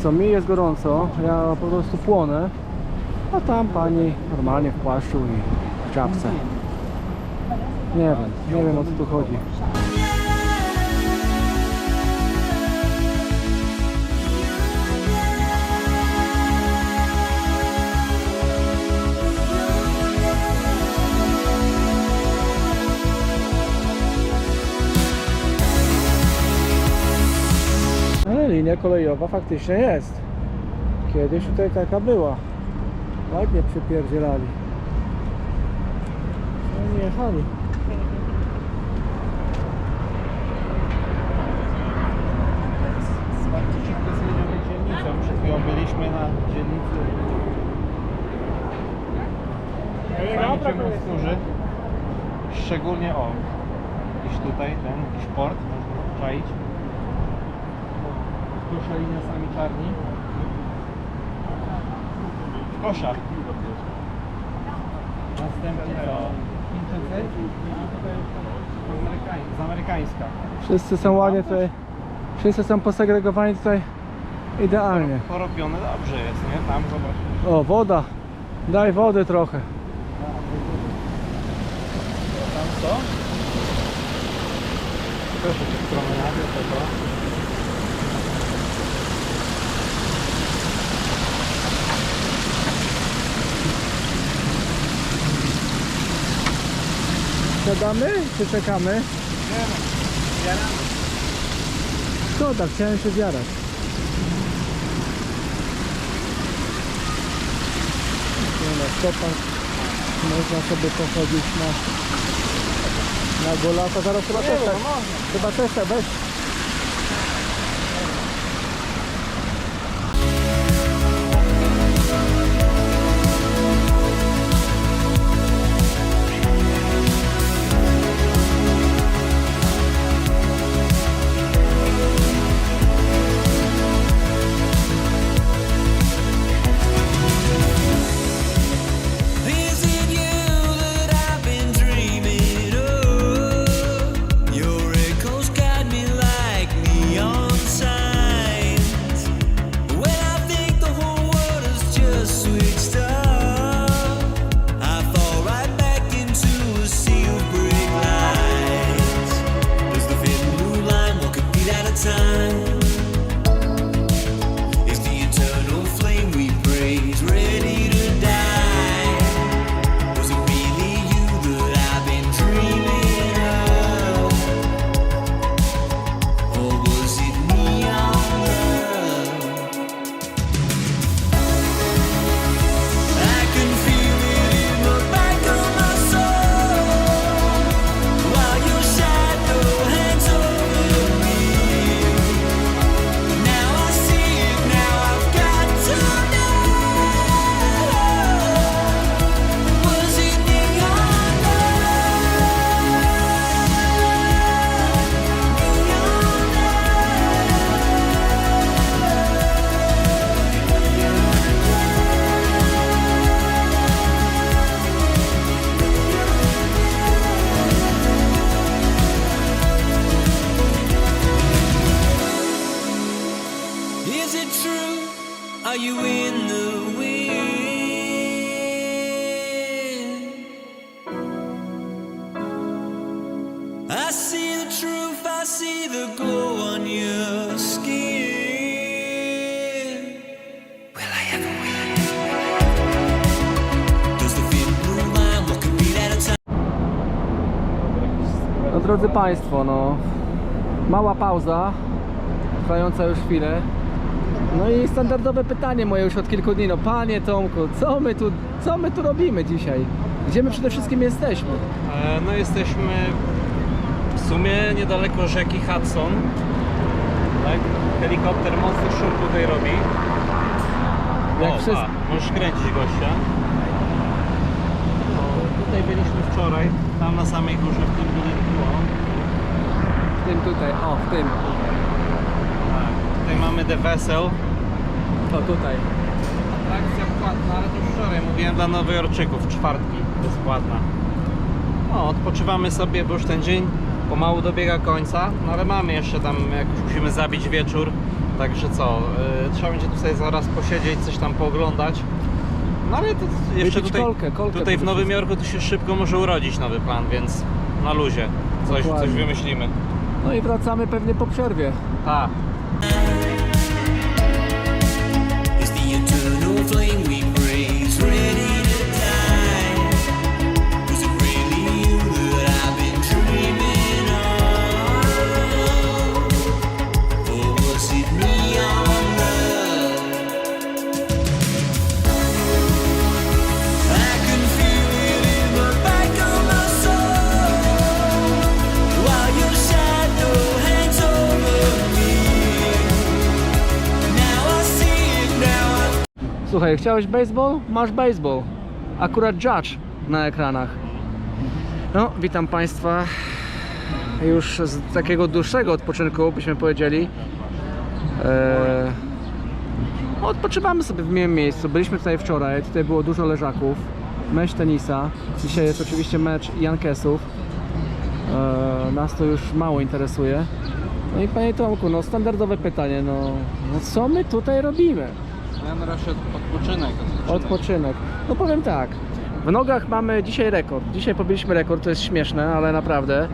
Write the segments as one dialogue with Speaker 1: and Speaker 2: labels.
Speaker 1: co, mi jest gorąco, ja po prostu płonę, a tam pani normalnie w płaszczu i w czapce. Nie wiem o co tu chodzi. Ale linia kolejowa faktycznie jest. Kiedyś tutaj taka była. Ładnie przypierdzielali. Oni jechali.
Speaker 2: Bardzo szybko zmieniamy dzielnicę. Przed chwilą byliśmy na dzielnicy Ciemnoskórzy. Szczególnie jakiś tutaj, jakiś port, można czaić. Kosza linia sami czarni. Kosza. Następnie to Chińczycy z amerykańska.
Speaker 1: Wszyscy są ładnie tutaj. Wszyscy są posegregowani tutaj idealnie.
Speaker 2: Porobione dobrze jest, nie? Tam zobacz.
Speaker 1: O, woda. Daj wody trochę.
Speaker 2: Tam co? Proszę cię w promenadzie tego.
Speaker 1: Siadamy czy czekamy?
Speaker 2: Nie no, zbieramy.
Speaker 1: Szkoda, chciałem się zjarać. Na stopach można sobie pochodzić na golasa. Zaraz chyba też tak. Chyba też tak, weź.
Speaker 3: Are you in the wind? I see the truth, I see the glow on your skin. Will I ever win? Does the thin blue line walk a beat at a time?
Speaker 1: No drodzy Państwo, no mała pauza, trwająca już chwilę. No i standardowe pytanie moje już od kilku dni, no panie Tomku, co my tu robimy dzisiaj? Gdzie my przede wszystkim jesteśmy?
Speaker 2: No jesteśmy w sumie niedaleko rzeki Hudson. Tak? Helikopter mocny szum tutaj robi. Możesz kręcić gościa. No, tutaj byliśmy wczoraj, tam na samej górze w tym budynku.
Speaker 1: W tym tutaj, o w tym.
Speaker 2: Tutaj mamy The Vessel.
Speaker 1: O tutaj.
Speaker 2: Atrakcja płatna, ale to już wczoraj mówiłem dla Nowojorczyków, czwartki bezpłatna. No, odpoczywamy sobie, bo już ten dzień pomału dobiega końca, no ale mamy jeszcze tam, jak musimy zabić wieczór, Także co, trzeba będzie tutaj zaraz posiedzieć, coś tam pooglądać. No ale to jeszcze
Speaker 1: Wypić
Speaker 2: tutaj,
Speaker 1: kolkę
Speaker 2: tutaj w
Speaker 1: przede
Speaker 2: Nowym
Speaker 1: wszystkim.
Speaker 2: Jorku to się szybko może urodzić nowy plan, więc na luzie coś
Speaker 1: Dokładnie.
Speaker 2: wymyślimy.
Speaker 1: No i wracamy pewnie po przerwie.
Speaker 2: Tak.
Speaker 3: It's the eternal flame we praise, ready to die. Was it really you that I've been dreaming of? Or was it neon love? I can feel it in the back of my soul, while your shadow hangs over me. Now I see it, now I
Speaker 1: Słuchaj, chciałeś baseball? Masz baseball. Akurat Judge na ekranach. No, witam Państwa. Już z takiego dłuższego odpoczynku, byśmy powiedzieli. Odpoczywamy sobie w miłym miejscu. Byliśmy tutaj wczoraj, tutaj było dużo leżaków. Mecz tenisa. Dzisiaj jest oczywiście mecz Jankesów. Nas to już mało interesuje. No i Panie Tomku, no standardowe pytanie, no co my tutaj robimy?
Speaker 2: Ja na razie odpoczynek.
Speaker 1: Odpoczynek. No powiem tak, w nogach mamy dzisiaj rekord. Dzisiaj pobiliśmy rekord, to jest śmieszne, ale naprawdę.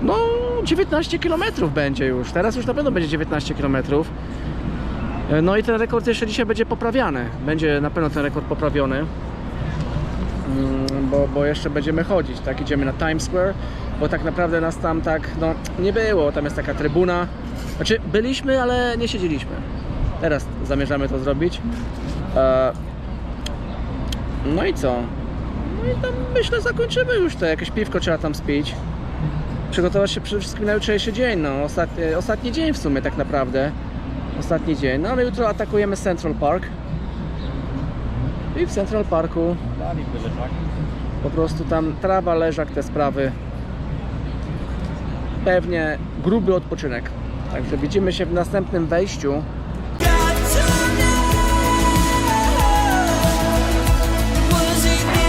Speaker 1: No 19 km będzie już. Teraz już na pewno będzie 19 km. No i ten rekord jeszcze dzisiaj będzie poprawiany. Będzie na pewno ten rekord poprawiony. Bo jeszcze będziemy chodzić, tak? Idziemy na Times Square, bo tak naprawdę nas tam tak, no nie było. Tam jest taka trybuna. Znaczy byliśmy, ale nie siedzieliśmy. Teraz zamierzamy to zrobić. No i co? No i tam myślę zakończymy już to. Jakieś piwko trzeba tam spić. Przygotować się przede wszystkim na jutrzejszy dzień. No, ostatni dzień w sumie tak naprawdę. Ostatni dzień. No ale jutro atakujemy Central Park. I w Central Parku po prostu tam trawa, leżak, te sprawy. Pewnie gruby odpoczynek. Także widzimy się w następnym wejściu.
Speaker 3: got to know. Was it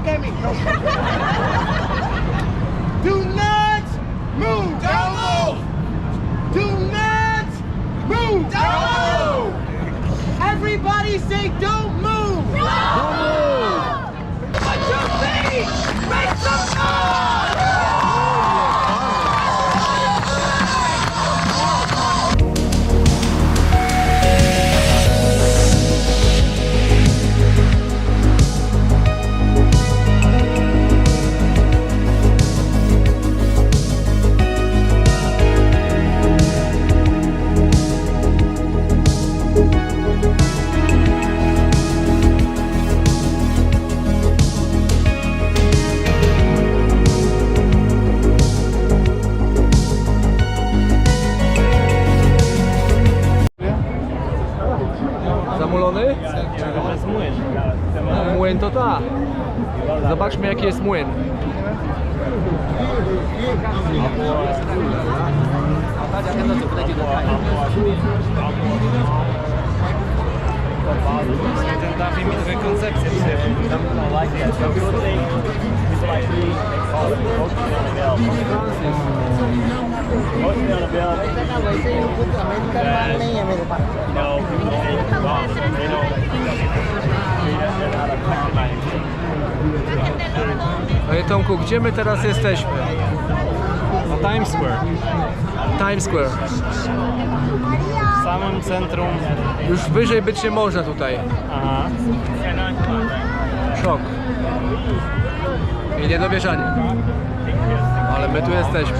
Speaker 4: look at me. Do not move. Don't move. Do not move. Don't move. Everybody say don't move.
Speaker 1: Don't move!
Speaker 4: What you see? Make some noise.
Speaker 1: Zamulony?
Speaker 2: To jest młyn.
Speaker 1: Młyn to ta. Zobaczmy jaki jest młyn.
Speaker 2: Ten Dawi mi trochę koncepcję
Speaker 1: Panie Tomku, gdzie my teraz jesteśmy?
Speaker 2: Na Times Square.
Speaker 1: Times Square.
Speaker 2: W samym centrum.
Speaker 1: Już wyżej być nie można tutaj.
Speaker 2: Aha.
Speaker 1: Szok. I niedowierzanie. Ale my tu jesteśmy.